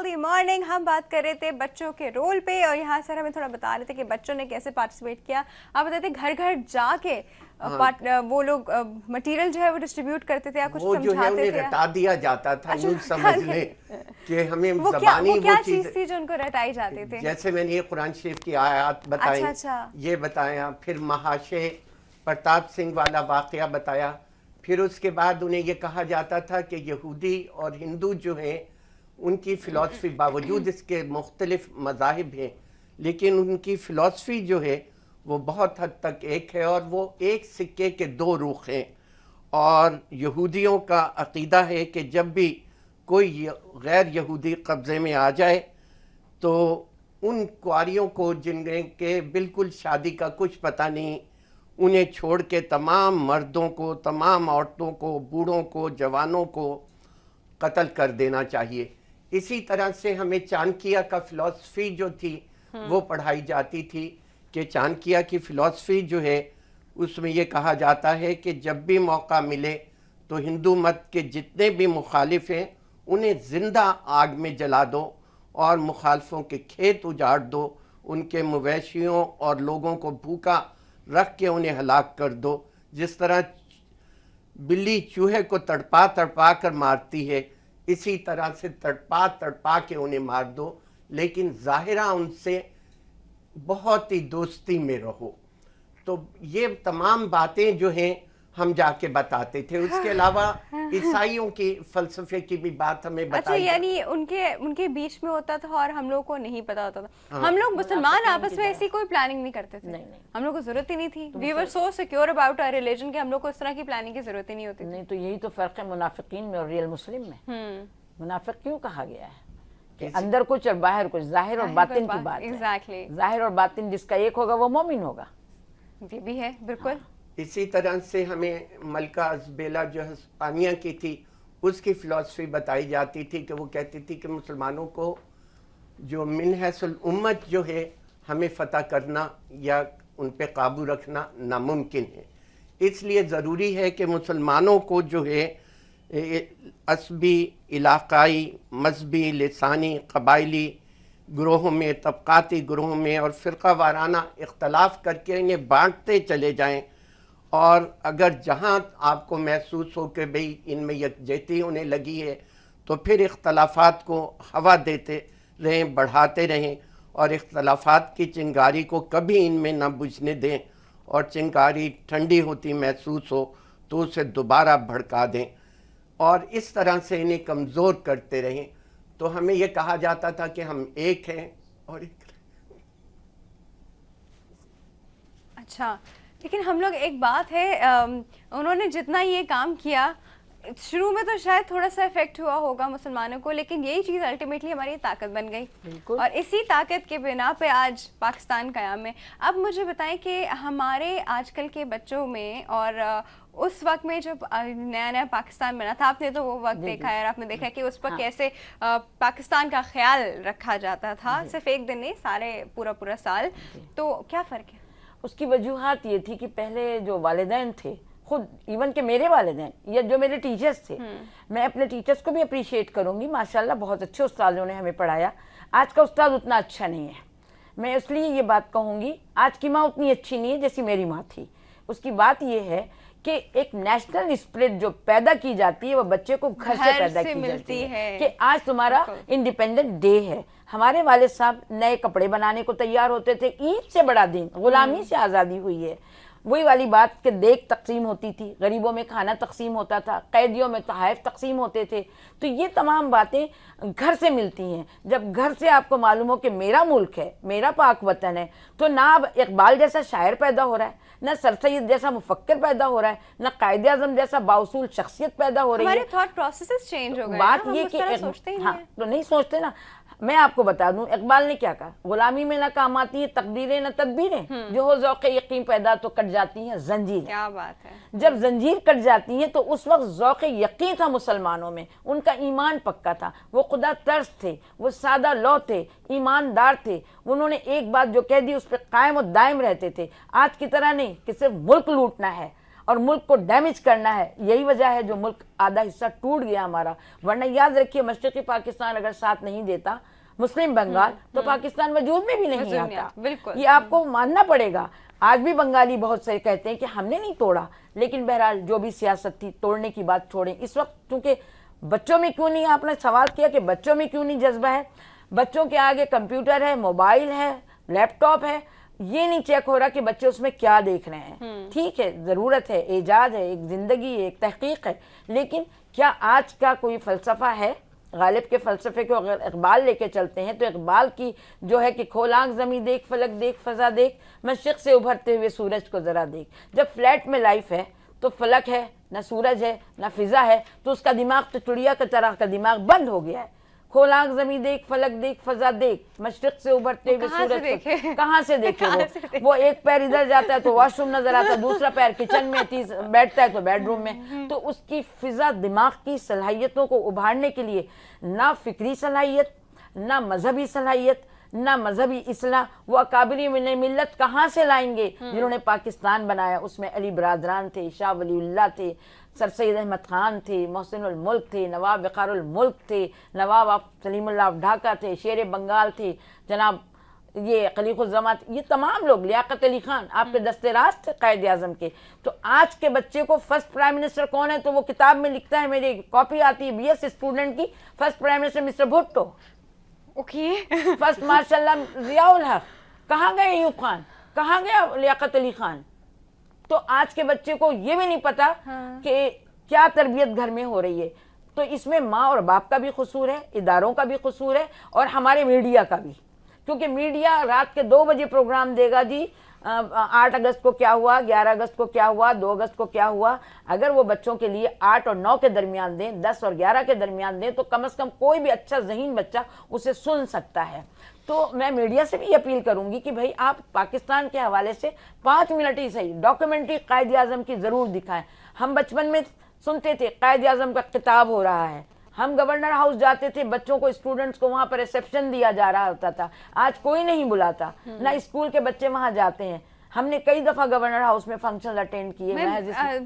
Healthy morning. ہم بات کر رہے تھے بچوں کے رول پہ اور یہاں سر ہمیں تھوڑا بتا رہے تھے کہ بچوں نے کیسے پارٹیسپیٹ کیا. آپ بتاتے گھر گھر جا کے وہ لوگ مٹیریل جو ہے وہ ڈسٹریبیوٹ کرتے تھے یا کچھ سمجھاتے تھے. وہ جو ہے انہیں رٹا دیا جاتا تھا, یوں سمجھ لیں کہ ہمیں زبانی وہ کیا چیز تھی جو ان کو رٹائی جاتی تھی. جیسے میں نے یہ قرآن شریف کی آیات بتائیں, یہ بتایا, پھر مہاشے پرتاپ سنگھ والا واقعہ بتایا. پھر اس کے بعد انہیں یہ کہا جاتا تھا کہ یہودی اور ہندو جو ہیں ان کی فلسفی, باوجود اس کے مختلف مذاہب ہیں لیکن ان کی فلسفی جو ہے وہ بہت حد تک ایک ہے اور وہ ایک سکے کے دو رخ ہیں. اور یہودیوں کا عقیدہ ہے کہ جب بھی کوئی غیر یہودی قبضے میں آ جائے تو ان کواریوں کو جن کے بالکل شادی کا کچھ پتہ نہیں, انہیں چھوڑ کے تمام مردوں کو, تمام عورتوں کو, بوڑھوں کو, جوانوں کو قتل کر دینا چاہیے. اسی طرح سے ہمیں چانکیہ کا فلسفی جو تھی وہ پڑھائی جاتی تھی کہ چانکیہ کی فلسفی جو ہے اس میں یہ کہا جاتا ہے کہ جب بھی موقع ملے تو ہندو مت کے جتنے بھی مخالف ہیں انہیں زندہ آگ میں جلا دو اور مخالفوں کے کھیت اجاڑ دو, ان کے مویشیوں اور لوگوں کو بھوکا رکھ کے انہیں ہلاک کر دو. جس طرح بلی چوہے کو تڑپا تڑپا کر مارتی ہے اسی طرح سے تڑپا تڑپا کے انہیں مار دو, لیکن ظاہرہ ان سے بہت ہی دوستی میں رہو. تو یہ تمام باتیں جو ہیں ہم جا کے بتاتے تھے. اس کے علاوہ عیسائیوں کی فلسفے کی بھی بات ہمیں بتائی. اچھا, یعنی ان کے بیچ میں ہوتا تھا اور ہم لوگ کو نہیں پتا ہوتا تھا. ہم لوگ مسلمان آپس میں ایسی کوئی پلاننگ نہیں کرتے تھے, ہم لوگ کو ضرورت ہی نہیں تھی. وی ور سو سیکیور اباؤٹ آور ریلیجن کہ ہم لوگ کو اس طرح کی پلاننگ کی ضرورت ہی نہیں ہوتی. نہیں تو یہی تو فرق ہے منافقین میں اور ریئل مسلم میں. منافق کیوں کہا گیا ہے کہ اندر کچھ اور باہر کچھ, ظاہر اور باطن کی بات ہے. ظاہر اور باطن جس کا ایک ہوگا وہ مومن ہوگا. یہ بھی ہے بالکل. اسی طرح سے ہمیں ملکہ ازبیلا جو ہسپانیہ کی تھی اس کی فلسفی بتائی جاتی تھی کہ وہ کہتی تھی کہ مسلمانوں کو جو من حیث الامت جو ہے ہمیں فتح کرنا یا ان پہ قابو رکھنا ناممکن ہے. اس لیے ضروری ہے کہ مسلمانوں کو جو ہے عصبی, علاقائی, مذہبی, لسانی, قبائلی گروہوں میں, طبقاتی گروہوں میں اور فرقہ وارانہ اختلاف کر کے انہیں بانٹتے چلے جائیں. اور اگر جہاں آپ کو محسوس ہو کہ بھئی ان میں یکجہتی ہونے لگی ہے تو پھر اختلافات کو ہوا دیتے رہیں, بڑھاتے رہیں اور اختلافات کی چنگاری کو کبھی ان میں نہ بجھنے دیں, اور چنگاری ٹھنڈی ہوتی محسوس ہو تو اسے دوبارہ بھڑکا دیں اور اس طرح سے انہیں کمزور کرتے رہیں. تو ہمیں یہ کہا جاتا تھا کہ ہم ایک ہیں اور ایک. اچھا, لیکن ہم لوگ, ایک بات ہے, انہوں نے جتنا یہ کام کیا شروع میں تو شاید تھوڑا سا افیکٹ ہوا ہوگا مسلمانوں کو, لیکن یہی چیز الٹیمیٹلی ہماری طاقت بن گئی اور اسی طاقت کے بنا پہ آج پاکستان قیام ہے. اب مجھے بتائیں کہ ہمارے آج کل کے بچوں میں اور اس وقت میں جب نیا نیا پاکستان بنا تھا, آپ نے تو وہ وقت دیکھا ہے اور آپ نے دیکھا کہ اس پر کیسے پاکستان کا خیال رکھا جاتا تھا, صرف ایک دن نہیں, سارے پورا سال. تو کیا فرق ہے؟ اس کی وجوہات یہ تھی کہ پہلے جو والدین تھے, خود ایون کہ میرے والدین یا جو میرے ٹیچرز تھے, میں اپنے ٹیچرز کو بھی اپریشیٹ کروں گی, ماشاءاللہ بہت اچھے استاذوں نے ہمیں پڑھایا. آج کا استاد اتنا اچھا نہیں ہے. میں اس لیے یہ بات کہوں گی, آج کی ماں اتنی اچھی نہیں ہے جیسی میری ماں تھی. اس کی بات یہ ہے کہ ایک نیشنل اسپرٹ جو پیدا کی جاتی ہے وہ بچے کو گھر سے پیدا کی جاتی ہے کہ آج تمہارا انڈیپینڈنٹ ڈے ہے. ہمارے والد صاحب نئے کپڑے بنانے کو تیار ہوتے تھے, عید سے بڑا دن, غلامی سے آزادی ہوئی ہے. وہی والی بات کہ دیگ تقسیم ہوتی تھی, غریبوں میں کھانا تقسیم ہوتا تھا, قیدیوں میں تحائف تقسیم ہوتے تھے. تو یہ تمام باتیں گھر سے ملتی ہیں. جب گھر سے آپ کو معلوم ہو کہ میرا ملک ہے, میرا پاک وطن ہے, تو نہ اب اقبال جیسا شاعر پیدا ہو رہا ہے, نہ سر سید جیسا مفکر پیدا ہو رہا ہے, نہ قائد اعظم جیسا بااصول شخصیت پیدا ہو رہی ہے. ہمارے تھاٹ پروسیسز چینج ہو گئے. بات یہ کہ ہاں تو نہیں سوچتے نا. میں آپ کو بتا دوں اقبال نے کیا کہا, غلامی میں نہ کام آتی ہے تقدیریں نہ تدبیریں, جو ہو ذوق یقین پیدا تو کٹ جاتی ہیں زنجیریں. کیا بات ہے. جب زنجیر کٹ جاتی ہے تو اس وقت ذوق یقین تھا مسلمانوں میں, ان کا ایمان پکا تھا, وہ خدا ترس تھے, وہ سادہ لو تھے, ایماندار تھے. انہوں نے ایک بات جو کہہ دی اس پہ قائم و دائم رہتے تھے. آج کی طرح نہیں کہ صرف ملک لوٹنا ہے اور ملک کو ڈیمیج کرنا ہے. یہی وجہ ہے جو ملک آدھا حصہ ٹوٹ گیا ہمارا. ورنہ یاد رکھیے مشرقی پاکستان اگر ساتھ نہیں دیتا مسلم بنگال تو پاکستان وجود میں بھی نہیں آتا. بالکل یہ آپ کو ماننا پڑے گا. آج بھی بنگالی بہت سے کہتے ہیں کہ ہم نے نہیں توڑا, لیکن بہرحال جو بھی سیاست تھی توڑنے کی بات چھوڑیں. اس وقت چونکہ بچوں میں کیوں نہیں, آپ نے سوال کیا کہ بچوں میں کیوں نہیں جذبہ ہے. بچوں کے آگے کمپیوٹر ہے, موبائل ہے, لیپ ٹاپ ہے, یہ نہیں چیک ہو رہا کہ بچے اس میں کیا دیکھ رہے ہیں. ٹھیک ہے, ضرورت ہے, ایجاد ہے, ایک زندگی ہے, ایک تحقیق ہے, لیکن کیا آج کا کوئی فلسفہ ہے؟ غالب کے فلسفے کو اگر اقبال لے کے چلتے ہیں تو اقبال کی جو ہے کہ کھول آنکھ زمیں دیکھ, فلک دیکھ, فضا دیکھ, مشرق سے ابھرتے ہوئے سورج کو ذرا دیکھ. جب فلیٹ میں لائف ہے تو فلک ہے, نہ سورج ہے, نہ فضا ہے, تو اس کا دماغ تو چڑیا کی طرح کا دماغ بند ہو گیا ہے. کھول آنکھ زمیں دیکھ, فلک دیکھ, فضا دیکھ, مشرق سے ابھرتے ہوئے سورج کو کہاں سے دیکھے وہ ایک پیر ادھر جاتا ہے تو واش روم نظر آتا ہے, دوسرا پیر کچن میں, بیٹھتا ہے تو بیڈ روم میں. تو اس کی فضا دماغ کی صلاحیتوں کو ابھارنے کے لیے نہ فکری صلاحیت, نہ مذہبی صلاحیت, نہ مذہبی اصلاح. وہ اکابری ملت کہاں سے لائیں گے جنہوں نے پاکستان بنایا؟ اس میں علی برادران تھے, شاہ ولی اللہ تھے, سر سید احمد خان تھے, محسن الملک تھے, نواب وقار الملک تھے, نواب سلیم اللہ ڈھاکہ تھے, شیر بنگال تھے, جناب یہ خلیق الزمان, یہ تمام لوگ, لیاقت علی خان آپ کے دستے راست تھے قائد اعظم کے. تو آج کے بچے کو فرسٹ پرائم منسٹر کون ہے تو وہ کتاب میں لکھتا ہے, میری کاپی آتی ہے بی ایس اسٹوڈنٹ کی, first prime minister mister Bhutto, okay first ماشاء اللہ ضیاء الحق. کہاں گئے ایوب خان, کہاں گیا لیاقت علی خان؟ تو آج کے بچے کو یہ بھی نہیں پتا کہ کیا تربیت گھر میں ہو رہی ہے. تو اس میں ماں اور باپ کا بھی قصور ہے, اداروں کا بھی قصور ہے, اور ہمارے میڈیا کا بھی. کیونکہ میڈیا رات کے 2 بجے پروگرام دے گا, جی 8 اگست کو کیا ہوا, 11 اگست کو کیا ہوا, 2 اگست کو کیا ہوا. اگر وہ بچوں کے لیے 8 اور 9 کے درمیان دیں, 10 اور 11 کے درمیان دیں, تو کم از کم کوئی بھی اچھا ذہین بچہ اسے سن سکتا ہے. تو میں میڈیا سے بھی اپیل کروں گی کہ بھائی آپ پاکستان کے حوالے سے 5 منٹ ہی صحیح ڈاکیومنٹری قائد اعظم کی ضرور دکھائیں. ہم بچپن میں سنتے تھے قائد اعظم کا خطاب ہو رہا ہے, ہم گورنر ہاؤس جاتے تھے, بچوں کو, اسٹوڈنٹس کو وہاں پر ریسیپشن دیا جا رہا ہوتا تھا. آج کوئی نہیں بلاتا, نہ اسکول کے بچے وہاں جاتے ہیں. ہم نے کئی دفعہ گورنر ہاؤس میں فنکشن اٹینڈ کیے.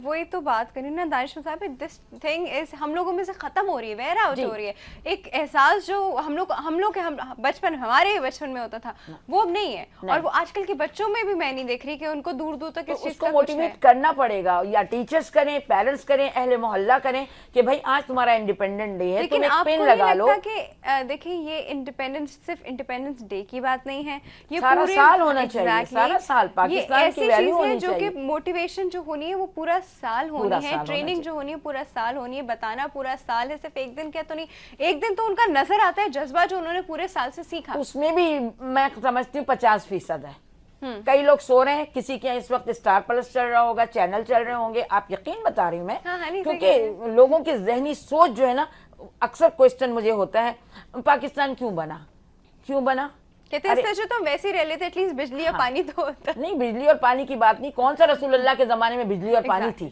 وہی تو بات کری نا دانش صاحب, دس تھنگ از ہم لوگوں میں سے ختم ہو رہی ہے, ویئر آؤٹ ہو رہی ہے. ایک احساس جو ہم لوگ کے بچپن, ہمارے بچپن میں ہوتا تھا, وہ اب نہیں ہے. اور وہ آج کل کے بچوں میں بھی میں نہیں دیکھ رہی کہ ان کو دور دور تک اس چیز کو موٹیویٹ کرنا پڑے گا, یا ٹیچرز کریں, پیرنٹس کریں, اہل محلہ کریں کہ بھائی آج تمہارا انڈیپینڈنٹ ڈے ہے, تم ایک پین لگا لو. کہ دیکھیں یہ انڈیپینڈنس صرف انڈیپینڈنس ڈے کی بات نہیں ہے, یہ سارا سال ہونا چاہیے, سارا سال پاکستان کی ویلیو ہونی جو کہ موٹیویشن جو ہونی ہے وہ پورا سال ہونی ہے, ٹریننگ جو ہونی ہے پورا سال ہونی ہے, بتانا پورا سال ہے, صرف ایک دن کیا تو نہیں. ایک دن تو ان کا نظر آتا ہے جذبہ جو انہوں نے پورے سال سے سیکھا, اس میں بھی میں سمجھتی ہوں 50% ہے. کئی لوگ سو رہے ہیں, کسی کے اس وقت اسٹار پلس چل رہا ہوگا, چینل چل رہے ہوں گے, آپ یقین بتا رہی ہوں میں, کیونکہ لوگوں کی ذہنی سوچ جو ہے نا, اکثر کوشچن مجھے ہوتا ہے پاکستان کیوں بنا, کیوں بنا. کہتے ہیں تو ہم ویسے ہی رہ لیتے, ایٹ لیسٹ بجلی اور پانی تو ہوتا نہیں. بجلی اور پانی کی بات نہیں, کون سا رسول اللہ کے زمانے میں بجلی اور پانی تھی؟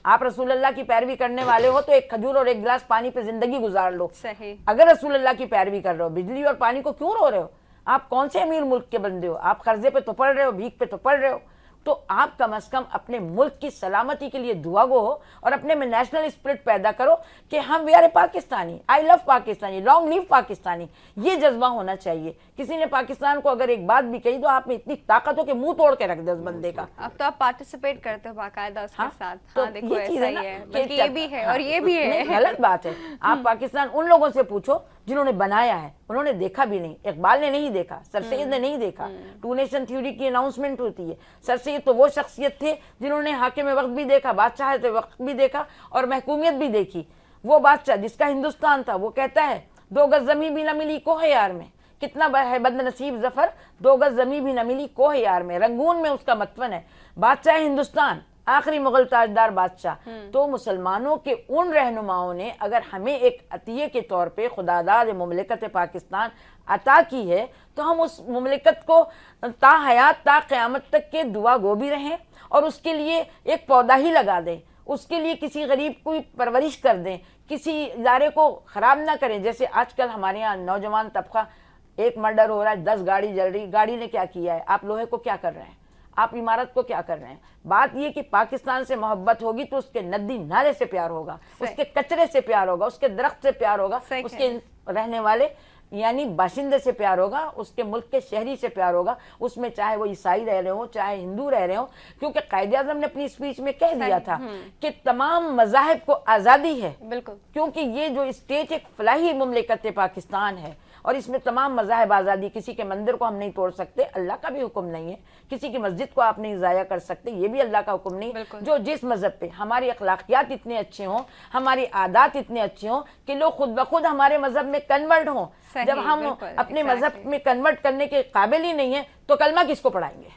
آپ رسول اللہ کی پیروی کرنے والے ہو تو ایک کھجور اور ایک گلاس پانی پہ زندگی گزار لو. صحیح. اگر رسول اللہ کی پیروی کر رہے ہو, بجلی اور پانی کو کیوں رو رہے ہو؟ آپ کون سے امیر ملک کے بندے ہو؟ آپ قرضے پہ تو پڑ رہے ہو, بھیک پہ تو پڑ رہے ہو. تو آپ کم از کم اپنے ملک کی سلامتی کے لیے دعا گو ہو, اور اپنے میں نیشنل اسپرٹ پیدا کرو کہ ہم we are a Pakistani, I love Pakistani, long live Pakistani. یہ جذبہ ہونا چاہیے. کسی نے پاکستان کو اگر ایک بات بھی کہی تو آپ میں اتنی طاقت ہو کہ منہ توڑ کے رکھ دے اس بندے کا. اب تو آپ پارٹیسپیٹ کرتے ہو باقاعدہ اس کے ساتھ. ہاں دیکھو ایسا ہی ہے, بلکہ یہ بھی ہے اور یہ بھی ہے. غلط بات ہے. آپ پاکستان ان لوگوں سے پوچھو جنہوں نے بنایا ہے, انہوں نے دیکھا بھی نہیں. اقبال نے نہیں دیکھا, سر سید نے نہیں دیکھا. 2 نیشن تھیوری کی اناؤنسمنٹ ہوتی ہے. سر سید تو وہ شخصیت تھے جنہوں نے حاکم وقت بھی دیکھا, بادشاہ وقت بھی دیکھا, اور محکومیت بھی دیکھی. وہ بادشاہ جس کا ہندوستان تھا, وہ کہتا ہے 2 گز زمین بھی نہ ملی کوہ یار میں, کتنا ہے بد نصیب ظفر, 2 گز زمین بھی نہ ملی کوہ یار میں. رنگون میں اس کا متون ہے. بادشاہ ہندوستان, آخری مغل تاجدار بادشاہ. تو مسلمانوں کے ان رہنماؤں نے اگر ہمیں ایک عطیے کے طور پہ خداداد مملکت پاکستان عطا کی ہے, تو ہم اس مملکت کو تا حیات, تا قیامت تک کے دعا گو بھی رہیں, اور اس کے لیے ایک پودا ہی لگا دیں, اس کے لیے کسی غریب کو پرورش کر دیں, کسی ادارے کو خراب نہ کریں. جیسے آج کل ہمارے یہاں نوجوان طبقہ, ایک مرڈر ہو رہا ہے, 10 گاڑی جل رہی, گاڑی نے کیا کیا ہے؟ آپ لوہے کو کیا کر رہے ہیں؟ آپ عمارت کو کیا کر رہے ہیں. بات یہ کہ پاکستان سے محبت ہوگی تو اس کے ندی نالے سے پیار ہوگا, اس کے کچرے سے پیار ہوگا, اس کے درخت سے پیار ہوگا, اس کے رہنے والے یعنی باشندے سے پیار ہوگا, اس کے ملک کے شہری سے پیار ہوگا, اس میں چاہے وہ عیسائی رہ رہے ہوں چاہے ہندو رہ رہے ہوں, کیونکہ قائد اعظم نے اپنی اسپیچ میں کہہ دیا تھا کہ تمام مذاہب کو آزادی ہے, بالکل, کیونکہ یہ جو اسٹیٹ ایک فلاحی مملکت پاکستان ہے اور اس میں تمام مذاہب آزادی, کسی کے مندر کو ہم نہیں توڑ سکتے, اللہ کا بھی حکم نہیں ہے, کسی کی مسجد کو آپ نہیں ضائع کر سکتے, یہ بھی اللہ کا حکم نہیں. جو جس مذہب پہ ہماری اخلاقیات اتنے اچھے ہوں, ہماری عادات اتنے اچھے ہوں کہ لوگ خود بخود ہمارے مذہب میں کنورٹ ہوں. جب ہم اپنے مذہب میں کنورٹ کرنے کے قابل ہی نہیں ہیں تو کلمہ کس کو پڑھائیں گے؟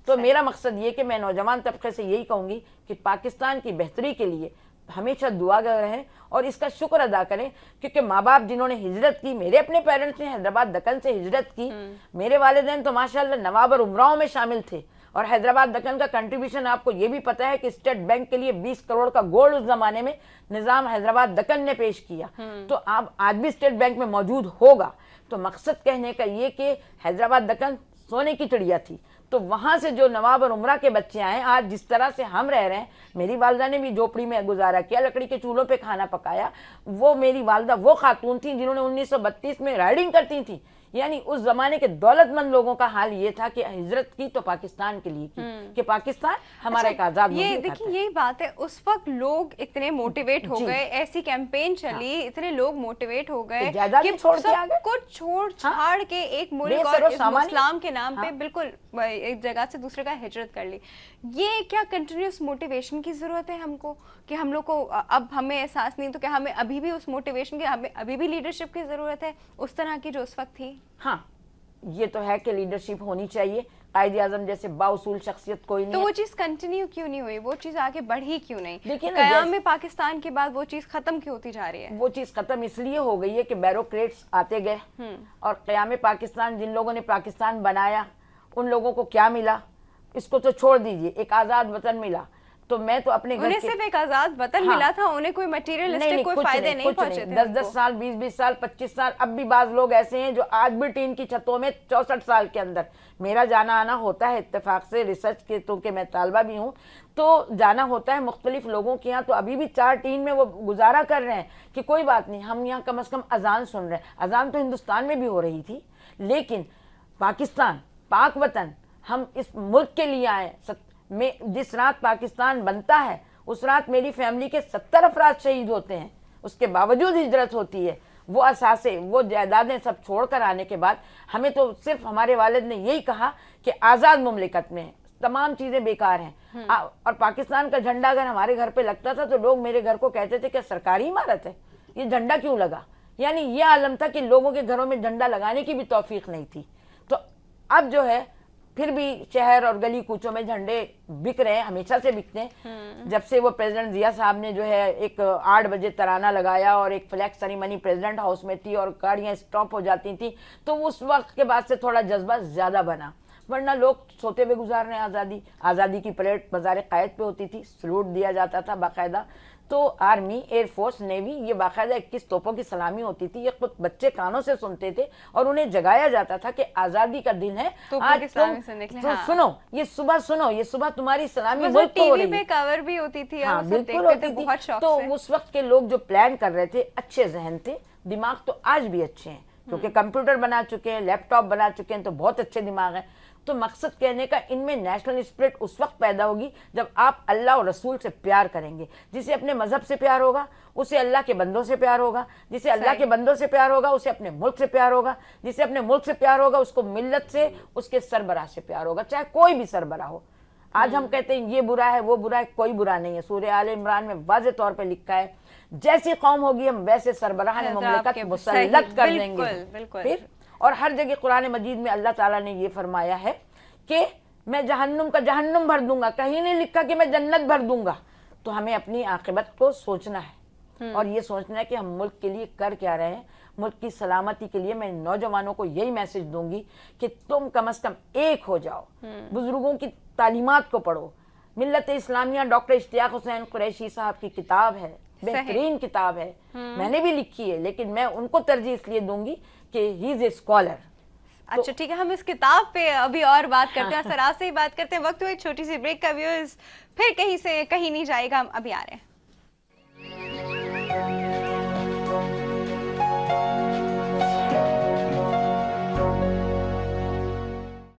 تو میرا مقصد یہ کہ میں نوجوان طبقے سے یہی کہوں گی کہ پاکستان کی بہتری کے لیے ہمیشہ دعا گر رہیں اور اس کا شکر ادا کریں, کیونکہ ماں باپ جنہوں نے ہجرت کی, میرے اپنے پیرنٹس نے حیدرآباد دکن سے ہجرت کی, میرے والدین تو ماشاءاللہ نواب اور عمراؤں میں شامل تھے, اور حیدرآباد دکن کا کنٹریبیوشن آپ کو یہ بھی پتہ ہے کہ اسٹیٹ بینک کے لیے 20 کروڑ کا گولڈ اس زمانے میں نظام حیدرآباد دکن نے پیش کیا, تو آپ آج بھی اسٹیٹ بینک میں موجود ہوگا. تو مقصد کہنے کا یہ کہ حیدرآباد دکن سونے کی چڑیا تھی, تو وہاں سے جو نواب اور عمرہ کے بچے آئے, آج جس طرح سے ہم رہ رہے ہیں, میری والدہ نے بھی جھوپڑی میں گزارا کیا, لکڑی کے چولہوں پہ کھانا پکایا. وہ میری والدہ وہ خاتون تھیں جنہوں نے 1932 میں رائڈنگ کرتی تھیں, یعنی اس زمانے کے دولت مند لوگوں کا حال یہ تھا کہ ہجرت کی تو پاکستان کے لیے کی, کہ پاکستان ہمارا ایک آزاد ملک یہ دیکھیں یہی بات ہے, اس وقت لوگ اتنے موٹیویٹ ہو گئے, ایسی کیمپین چلی, اتنے لوگ موٹیویٹ ہو گئے کہ سب کچھ چھوڑ چھاڑ کے ایک ملک اور اسلام کے نام پہ بالکل ایک جگہ سے دوسرے کا ہجرت کر لی. یہ کیا کنٹینیوس موٹیویشن کی ضرورت ہے ہم کو, کہ ہم لوگ کو اب ہمیں احساس نہیں تو کہ ہمیں ابھی بھی اس موٹیویشن کی, ہمیں ابھی بھی لیڈرشپ کی ضرورت ہے اس طرح کی جو اس وقت تھی؟ ہاں یہ تو ہے کہ لیڈرشپ ہونی چاہیے, قائد اعظم جیسے بااصول شخصیت کوئی نہیں. تو وہ چیز کنٹینیو کیوں نہیں ہوئی, وہ چیز آگے بڑھی کیوں نہیں؟ قیام پاکستان کے بعد وہ چیز ختم کیوں ہوتی جا رہی ہے؟ وہ چیز ختم اس لیے ہو گئی ہے کہ بیوروکریٹس آتے گئے, اور قیام پاکستان جن لوگوں نے پاکستان بنایا ان لوگوں کو کیا ملا؟ اس کو تو چھوڑ دیجئے, ایک آزاد وطن ملا. تو میں تو اپنے گھر انہیں صرف ایک آزاد وطن ملا تھا, انہیں کوئی مٹیریلسٹک کوئی فائدے نہیں پہنچے تھے. 10 سال 20 سال 25 سال, اب بھی بعض لوگ ایسے ہیں جو آج بھی ٹین کی چھتوں میں 64 سال کے اندر, میرا جانا آنا ہوتا ہے اتفاق سے ریسرچ کے, تو کہ میں طالبہ بھی ہوں, تو جانا ہوتا ہے مختلف لوگوں کے یہاں, تو ابھی بھی 4 ٹین میں وہ گزارا کر رہے ہیں کہ کوئی بات نہیں, ہم یہاں کم از کم اذان سن رہے ہیں. اذان تو ہندوستان میں بھی ہو رہی تھی, لیکن پاکستان پاک وطن ہم اس ملک کے لیے آئے. میں جس رات پاکستان بنتا ہے اس رات میری فیملی کے 70 افراد شہید ہوتے ہیں, اس کے باوجود ہجرت ہوتی ہے. وہ اثاثے وہ جائیدادیں سب چھوڑ کر آنے کے بعد ہمیں تو صرف ہمارے والد نے یہی کہا کہ آزاد مملکت میں تمام چیزیں بیکار ہیں. اور پاکستان کا جھنڈا اگر ہمارے گھر پہ لگتا تھا تو لوگ میرے گھر کو کہتے تھے کہ سرکاری عمارت ہے, یہ جھنڈا کیوں لگا؟ یعنی یہ عالم تھا کہ لوگوں کے گھروں میں جھنڈا لگانے کی بھی توفیق نہیں تھی. تو اب جو ہے پھر بھی شہر اور گلی کوچوں میں جھنڈے بک رہے ہیں, ہمیشہ سے بکتے ہیں. جب سے وہ پریزیڈنٹ ضیاء صاحب نے جو ہے ایک 8 بجے ترانہ لگایا اور ایک فلیگ سیریمنی پریزیڈنٹ ہاؤس میں تھی اور گاڑیاں سٹاپ ہو جاتی تھیں, تو اس وقت کے بعد سے تھوڑا جذبہ زیادہ بنا, ورنہ لوگ سوتے ہوئے گزار رہے ہیں. آزادی کی پریڈ مزار قائد پہ ہوتی تھی, سلوٹ دیا جاتا تھا باقاعدہ. تو آرمی, ایئر فورس, نیوی, یہ باقاعدہ 21 توپوں کی سلامی ہوتی تھی. یہ خود بچے کانوں سے سنتے تھے اور انہیں جگایا جاتا تھا کہ آزادی کا دن ہے, آج تم سنو, یہ صبح سنو, یہ صبح تمہاری سلامی ملک کو ہو رہی ہے. کور بھی ہوتی تھی, ہاں بالکل ہوتی تھی. تو اس وقت کے لوگ جو پلان کر رہے تھے اچھے ذہن تھے, دماغ تو آج بھی اچھے ہیں کیونکہ کمپیوٹر بنا چکے ہیں, لیپ ٹاپ بنا چکے ہیں, تو بہت اچھے دماغ ہیں. تو مقصد کہنے کا ان میں نیشنل اسپرٹ اس وقت پیدا ہوگی جب آپ اللہ اور رسول سے پیار کریں گے. جسے اپنے مذہب سے پیار ہوگا اسے اللہ کے بندوں سے پیار ہوگا, جسے اللہ کے بندوں سے پیار ہوگا اسے اپنے ملک سے پیار ہوگا, جسے اپنے ملک سے پیار ہوگا اس کو ملت سے, اس کے سربراہ سے پیار ہوگا, چاہے کوئی بھی سربراہ ہو. آج ہم کہتے ہیں یہ برا ہے وہ برا ہے, کوئی برا نہیں ہے. سورہ آل عمران میں واضح طور پہ لکھا ہے جیسی قوم ہوگی ہم ویسے سربراہ مملکت مسلط کر دیں گے. پھر اور ہر جگہ قرآن مجید میں اللہ تعالیٰ نے یہ فرمایا ہے کہ میں جہنم کا جہنم بھر دوں گا, کہیں نہیں لکھا کہ میں جنت بھر دوں گا. تو ہمیں اپنی عاقبت کو سوچنا ہے اور یہ سوچنا ہے کہ ہم ملک کے لیے کر کیا رہے ہیں. ملک کی سلامتی کے لیے میں نوجوانوں کو یہی میسج دوں گی کہ تم کم از کم ایک ہو جاؤ, بزرگوں کی تعلیمات کو پڑھو. ملت اسلامیہ ڈاکٹر اشتیاق حسین قریشی صاحب کی کتاب ہے, بہترین کتاب ہے, میں نے بھی لکھی ہے, لیکن میں ان کو ترجیح اس لیے دوں گی کہ ہی از اے اسکالر. اچھا ٹھیک ہے, ہم اس کتاب پہ ابھی اور بات کرتے ہیں, سراج سے ہی بات کرتے ہیں. وقت ہوئے چھوٹی سی بریک کا. ویورز پھر کہیں سے کہیں نہیں جائے گا, ہم ابھی آ رہے ہیں.